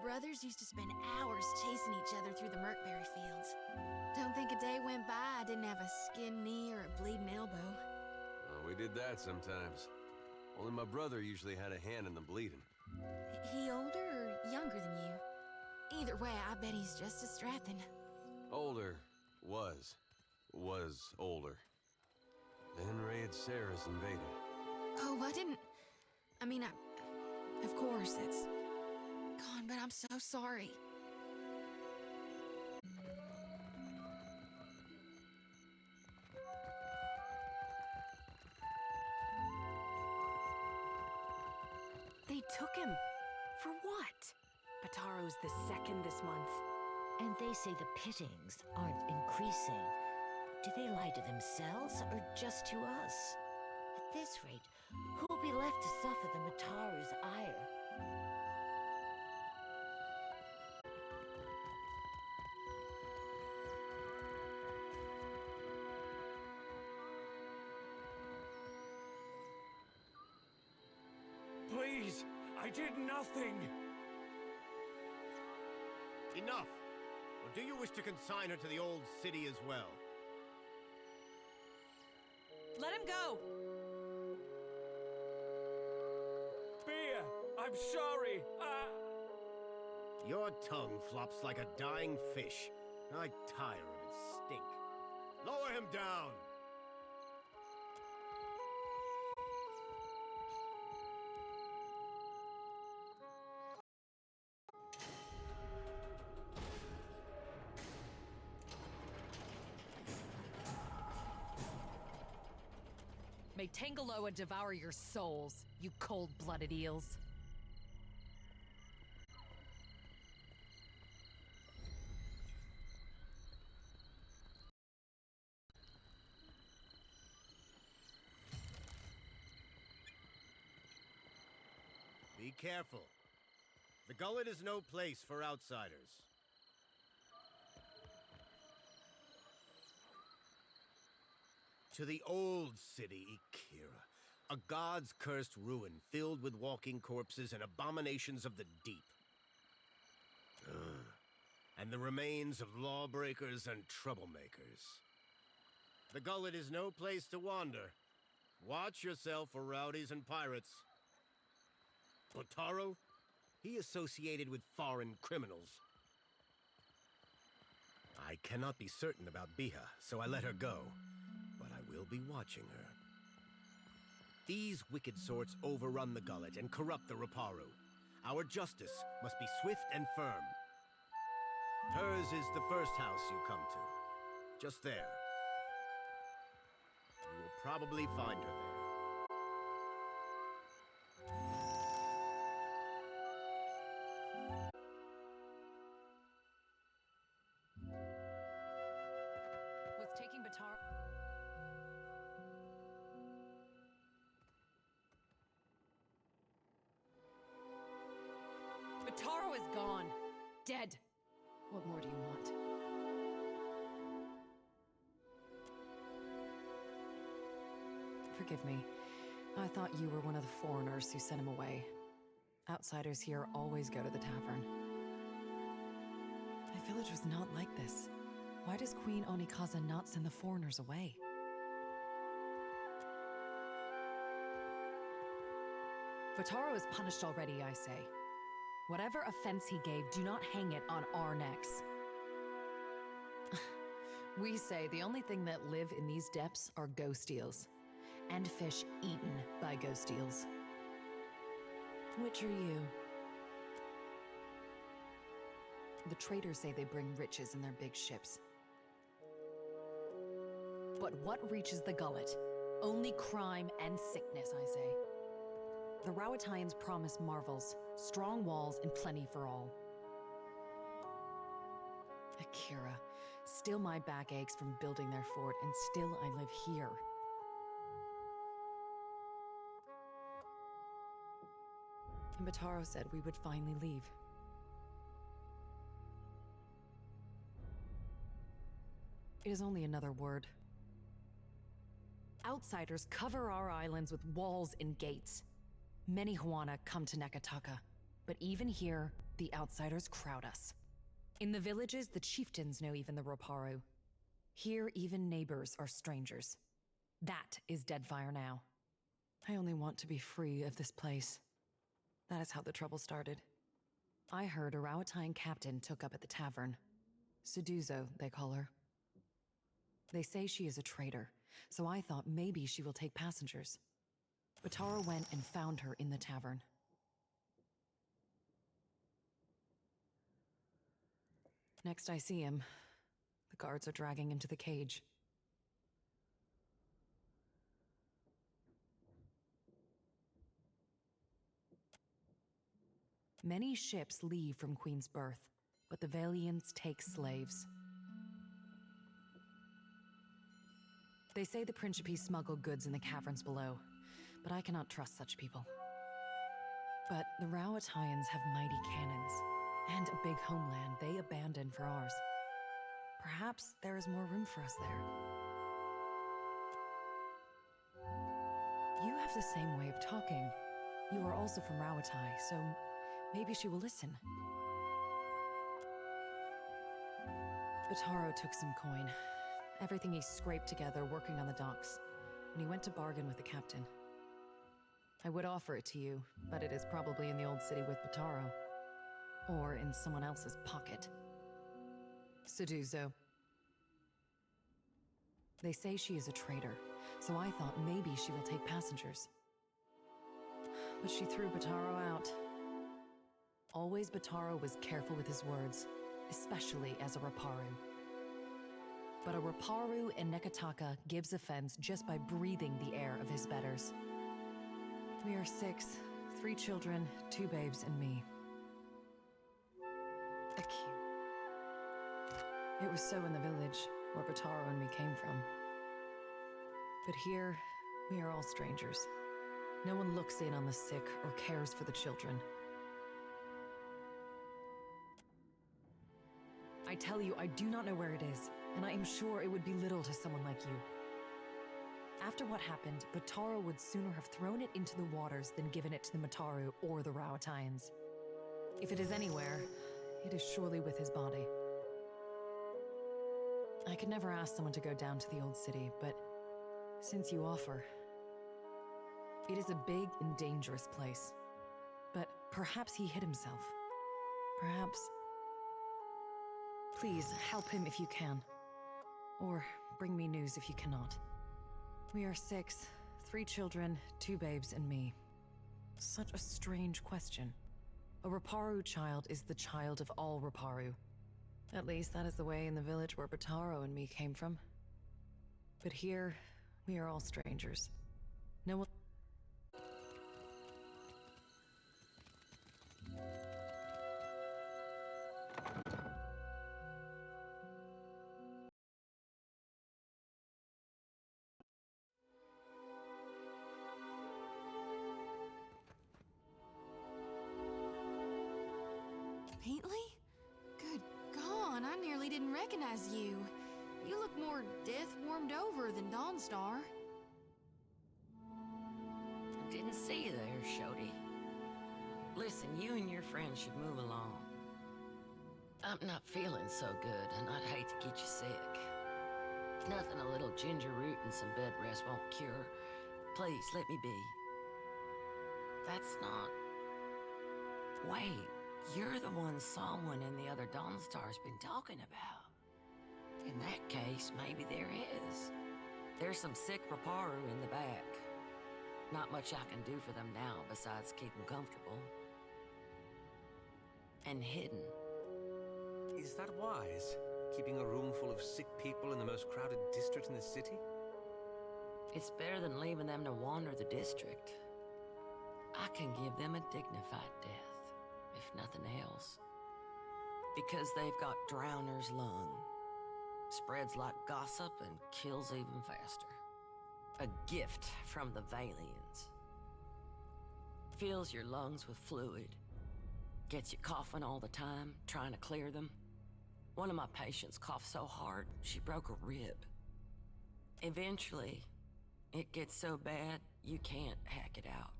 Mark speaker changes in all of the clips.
Speaker 1: brothers used to spend hours chasing each other through the Merkberry fields. Don't think a day went by I didn't have a skinned knee or a bleeding elbow.
Speaker 2: Well, we did that sometimes. Only my brother usually had a hand in the bleeding.
Speaker 1: He older or younger than you? Either way, I bet he's just as strapping.
Speaker 2: Older. Was older. Then Raid Sarah's invaded.
Speaker 1: Oh, of course, it's gone, but I'm so sorry.
Speaker 3: They took him. For what? Bataro's the second this month.
Speaker 4: And they say the pittings aren't increasing. Do they lie to themselves or just to us? At this rate, who'll be left to suffer the Mataru's ire?
Speaker 5: Please, I did nothing!
Speaker 6: Enough! Or do you wish to consign her to the old city as well?
Speaker 3: Let him go!
Speaker 5: Beer! I'm sorry!
Speaker 6: Your tongue flops like a dying fish. I tire of its stink. Lower him down!
Speaker 3: May Tangaloa devour your souls, you cold-blooded eels.
Speaker 6: Be careful. The gullet is no place for outsiders. To the old city, Ikira. A god's cursed ruin filled with walking corpses and abominations of the deep. And the remains of lawbreakers and troublemakers. The gullet is no place to wander. Watch yourself for rowdies and pirates. Botaro? He associated with foreign criminals. I cannot be certain about Biha, so I let her go. But I will be watching her. These wicked sorts overrun the gullet and corrupt the Raparu. Our justice must be swift and firm. Hers is the first house you come to. Just there. You will probably find her there.
Speaker 3: Was taking Bataro... Bataro is gone. Dead. What more do you want? Forgive me. I thought you were one of the foreigners who sent him away. Outsiders here always go to the tavern. My village was not like this. Why does Queen Onikaza not send the foreigners away? Futaro is punished already, I say. Whatever offense he gave, do not hang it on our necks. We say the only thing that live in these depths are ghost eels. And fish eaten by ghost eels. Which are you? The traders say they bring riches in their big ships. But what reaches the gullet? Only crime and sickness, I say. The Rowattians promise marvels, strong walls, and plenty for all. Akira, still my back aches from building their fort, and still I live here. And Bataro said we would finally leave. It is only another word. Outsiders cover our islands with walls and gates. Many Huana come to Nekataka, but even here, the outsiders crowd us. In the villages, the chieftains know even the Roparu. Here, even neighbors are strangers. That is Deadfire now. I only want to be free of this place. That is how the trouble started. I heard a Rowatine captain took up at the tavern. Suduzo, they call her. They say she is a traitor, so I thought maybe she will take passengers. Bataro went and found her in the tavern. Next I see him, the guards are dragging him to the cage. Many ships leave from Queen's Birth, but the Valiants take slaves. They say the Principe smuggled goods in the caverns below, but I cannot trust such people. But the Rowatines have mighty cannons, and a big homeland they abandoned for ours. Perhaps there is more room for us there. You have the same way of talking. You are also from Rawatai, so maybe she will listen. Bataro took some coin. Everything he scraped together working on the docks, when he went to bargain with the captain. I would offer it to you, but it is probably in the old city with Bataro. Or in someone else's pocket. Suduzo. They say she is a traitor, so I thought maybe she will take passengers. But she threw Bataro out. Always Bataro was careful with his words, especially as a Raparu. But a Raparu in Nekataka gives offense just by breathing the air of his betters. We are 6, 3 children, 2 babes, and me. Acute. It was so in the village, where Bataro and me came from. But here, we are all strangers. No one looks in on the sick or cares for the children. I tell you, I do not know where it is, and I am sure it would be little to someone like you. After what happened, Bataro would sooner have thrown it into the waters than given it to the Mataru or the Rowatines. If it is anywhere, it is surely with his body. I could never ask someone to go down to the old city, but since you offer... It is a big and dangerous place. But perhaps he hid himself. Perhaps... Please, help him if you can. Or bring me news if you cannot. We are 6, 3 children, 2 babes, and me. Such a strange question. A Raparu child is the child of all Raparu. At least that is the way in the village where Bataro and me came from. But here, we are all strangers. No one...
Speaker 1: Paintley? Good God, I nearly didn't recognize you. You look more death-warmed over than Dawnstar.
Speaker 7: Didn't see you there, Shody. Listen, you and your friends should move along. I'm not feeling so good, and I'd hate to get you sick. Nothing a little ginger root and some bed rest won't cure. Please, let me be. That's not... Wait, you're the one someone in the other Dawnstar's been talking about. In that case, maybe there is. There's some sick Raparu in the back. Not much I can do for them now besides keep them comfortable. And hidden.
Speaker 6: Is that wise? Keeping a room full of sick people in the most crowded district in the city?
Speaker 7: It's better than leaving them to wander the district. I can give them a dignified death, if nothing else. Because they've got drowner's lung. Spreads like gossip and kills even faster. A gift from the Valians. Fills your lungs with fluid. Gets you coughing all the time, trying to clear them. One of my patients coughed so hard, she broke a rib. Eventually, it gets so bad, you can't hack it out.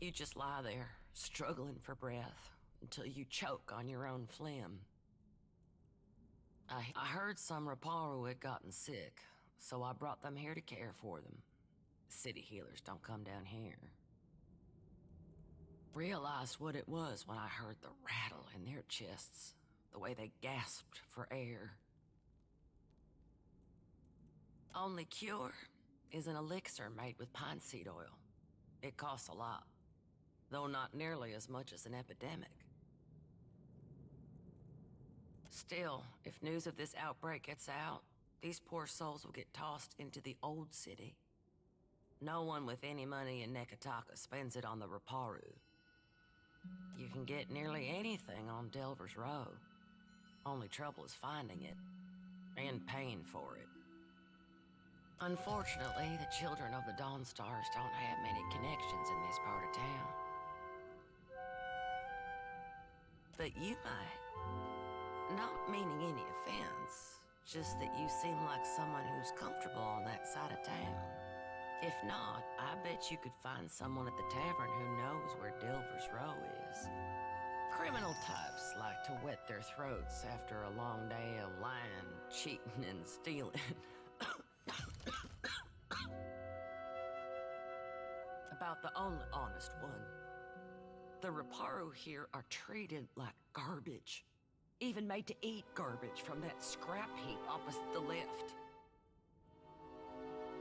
Speaker 7: You just lie there, struggling for breath, until you choke on your own phlegm. I heard some Raparu had gotten sick, so I brought them here to care for them. City healers don't come down here. Realized what it was when I heard the rattle in their chests, the way they gasped for air. Only cure is an elixir made with pine seed oil. It costs a lot, though not nearly as much as an epidemic. Still, if news of this outbreak gets out, these poor souls will get tossed into the old city. No one with any money in Nekataka spends it on the Raparu. You can get nearly anything on Delver's Row. Only trouble is finding it, and paying for it. Unfortunately, the children of the Dawnstars don't have many connections in this part of town. But you might. Not meaning any offense, just that you seem like someone who's comfortable on that side of town. If not, I bet you could find someone at the tavern who knows where Delver's Row is. Criminal types like to wet their throats after a long day of lying, cheating, and stealing. About the only honest one. The Raparu here are treated like garbage. Even made to eat garbage from that scrap heap opposite the lift.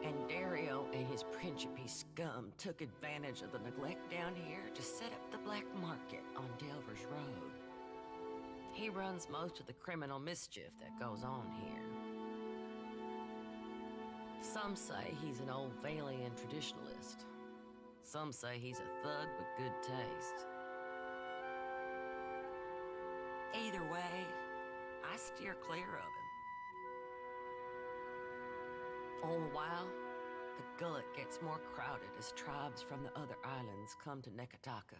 Speaker 7: And Dario and his Principe scum took advantage of the neglect down here to set up the black market on Delver's Road. He runs most of the criminal mischief that goes on here. Some say he's an old Valian traditionalist. Some say he's a thug with good taste. Either way, I steer clear of him. All the while, the gullet gets more crowded as tribes from the other islands come to Nekataka.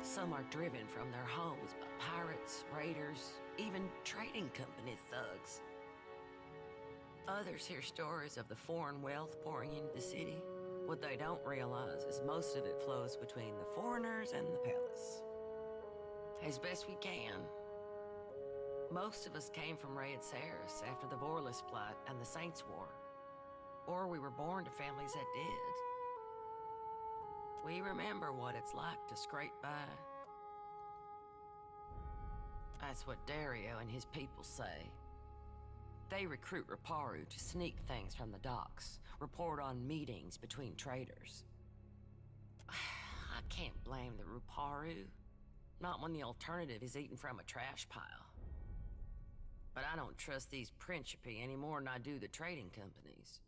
Speaker 7: Some are driven from their homes by pirates, raiders, even trading company thugs. Others hear stories of the foreign wealth pouring into the city. What they don't realize is most of it flows between the foreigners and the palace. As best we can. Most of us came from Raid Saris after the Vorlis Plight and the Saints' War. Or we were born to families that did. We remember what it's like to scrape by. That's what Dario and his people say. They recruit Raparu to sneak things from the docks, report on meetings between traders. I can't blame the Raparu. Not when the alternative is eating from a trash pile. But I don't trust these Principe any more than I do the trading companies.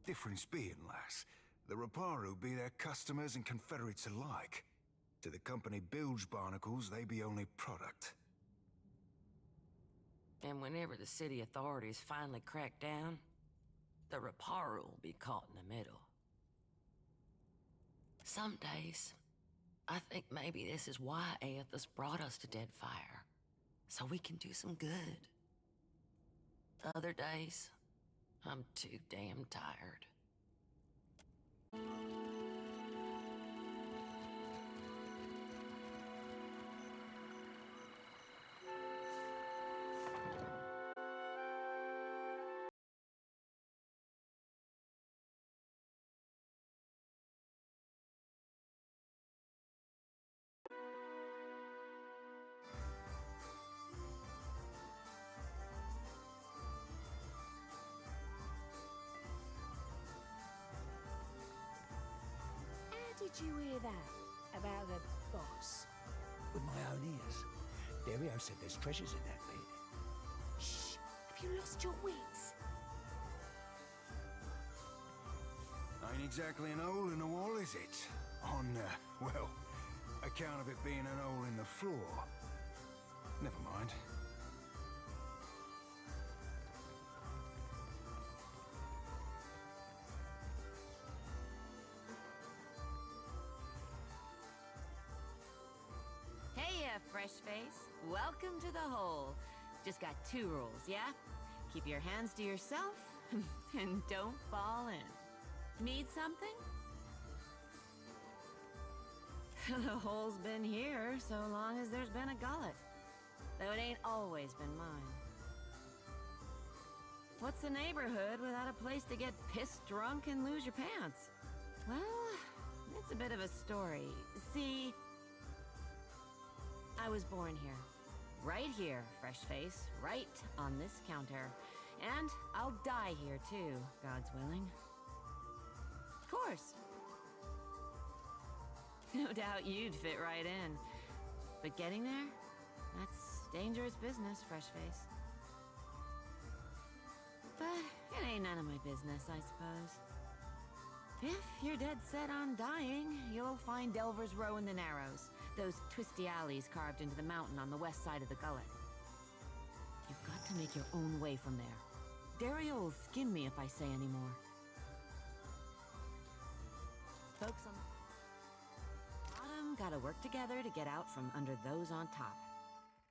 Speaker 8: Difference being, lass, the Raparu be their customers and confederates alike. To the company bilge barnacles, they be only product.
Speaker 7: And whenever the city authorities finally crack down, the Raparu will be caught in the middle. Some days, I think maybe this is why Aethys brought us to Deadfire, so we can do some good. Other days, I'm too damn tired.
Speaker 9: Did you hear that? About the boss?
Speaker 10: With my own ears. Dario said there's treasures in that pit.
Speaker 9: Shh! Have you lost your wits?
Speaker 8: Ain't exactly an hole in the wall, is it? On, well, account of it being an hole in the floor. Never mind.
Speaker 11: Fresh face, welcome to the hole. Just got 2 rules, yeah? Keep your hands to yourself, and don't fall in. Need something? The hole's been here so long as there's been a gullet. Though it ain't always been mine. What's a neighborhood without a place to get pissed drunk and lose your pants? Well, it's a bit of a story. See, I was born here. Right here, fresh face. Right on this counter. And I'll die here too, God's willing. Of course. No doubt you'd fit right in. But getting there? That's dangerous business, fresh face. But it ain't none of my business, I suppose. If you're dead set on dying, you'll find Delver's Row in the Narrows. Those twisty alleys carved into the mountain on the west side of the gullet. You've got to make your own way from there. Dario will skin me if I say any more. Folks on the bottom gotta work together to get out from under those on top.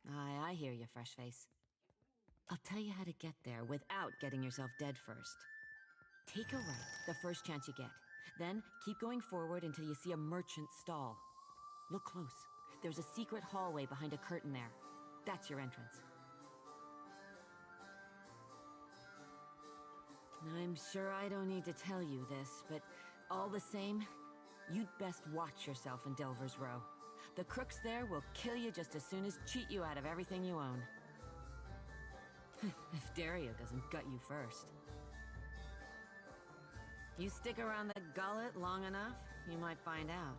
Speaker 11: Aye, I hear you, fresh face. I'll tell you how to get there without getting yourself dead first. Take a right the first chance you get. Then keep going forward until you see a merchant stall. Look close. There's a secret hallway behind a curtain there. That's your entrance. I'm sure I don't need to tell you this, but all the same, you'd best watch yourself in Delver's Row. The crooks there will kill you just as soon as cheat you out of everything you own. If Dario doesn't gut you first. You stick around the gullet long enough, you might find out.